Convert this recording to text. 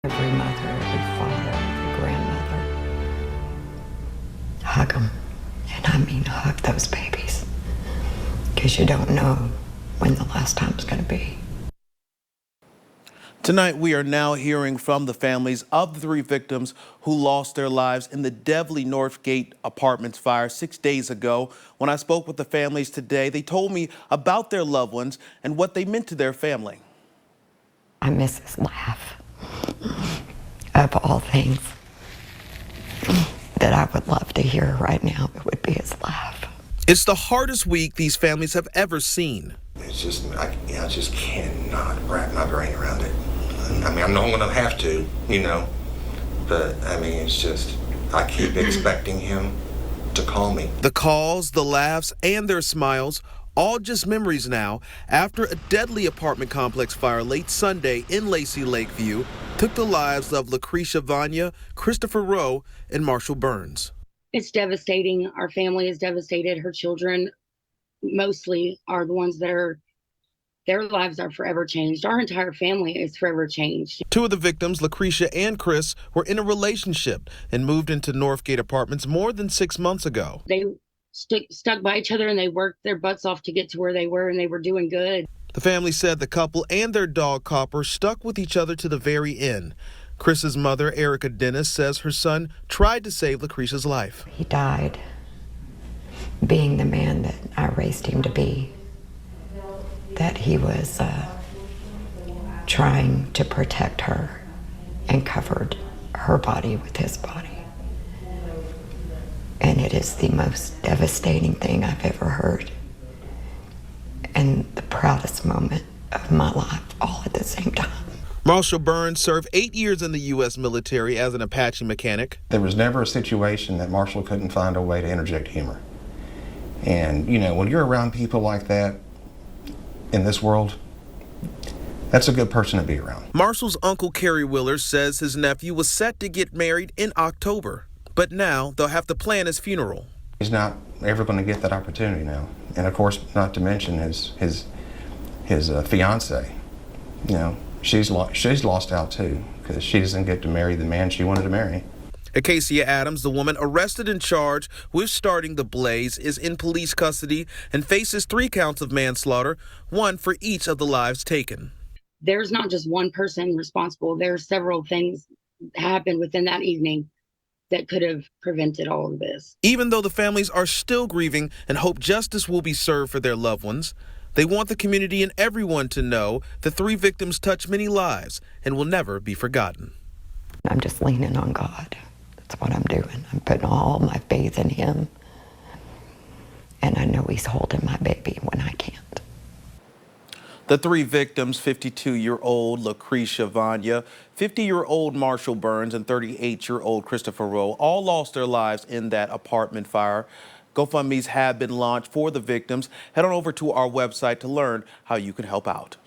Every mother, every father, every grandmother, hug them. And I mean hug those babies. Because you don't know when the last time's going to be. Tonight, we are now hearing from the families of the 3 victims who lost their lives in the Devly Northgate Apartments fire 6 days ago. When I spoke with the families today, they told me about their loved ones and what they meant to their family. I miss his laugh. Of all things that I would love to hear right now, it would be his laugh. It's the hardest week these families have ever seen. It's just, I just cannot wrap my brain around it. I mean, I know I'm going to have to, but I mean, it's just, I keep expecting him to call me. The calls, the laughs, and their smiles, all just memories now after a deadly apartment complex fire late Sunday in Lacey Lakeview took the lives of Lucretia Vanya, Christopher Rowe, and Marshall Burns. It's devastating. Our family is devastated. Her children mostly are the ones that their lives are forever changed. Our entire family is forever changed. 2 of the victims, Lucretia and Chris, were in a relationship and moved into Northgate Apartments more than 6 months ago. They stuck by each other and they worked their butts off to get to where they were, and they were doing good. The family said the couple and their dog Copper stuck with each other to the very end. Chris's mother, Erica Dennis, says her son tried to save Lucretia's life. He died being the man that I raised him to be. That he was trying to protect her and covered her body with his body. And it is the most devastating thing I've ever heard. And the proudest moment of my life all at the same time. Marshall Burns served 8 years in the U.S. military as an Apache mechanic. There was never a situation that Marshall couldn't find a way to interject humor. And, when you're around people like that in this world, that's a good person to be around. Marshall's uncle, Kerry Willer, says his nephew was set to get married in October, but now they'll have to plan his funeral. He's not ever going to get that opportunity now. And of course, not to mention his fiance. She's lost out too, because she doesn't get to marry the man she wanted to marry. Acacia Adams, the woman arrested and charged with starting the blaze, is in police custody and faces 3 counts of manslaughter, 1 for each of the lives taken. There's not just one person responsible. There are several things that happened within that evening that could have prevented all of this. Even though the families are still grieving and hope justice will be served for their loved ones, they want the community and everyone to know the 3 victims touched many lives and will never be forgotten. I'm just leaning on God. That's what I'm doing. I'm putting all my faith in him. And I know he's holding my baby when I can't. The 3 victims, 52-year-old Lucretia Vanya, 50-year-old Marshall Burns, and 38-year-old Christopher Rowe, all lost their lives in that apartment fire. GoFundMe's have been launched for the victims. Head on over to our website to learn how you can help out.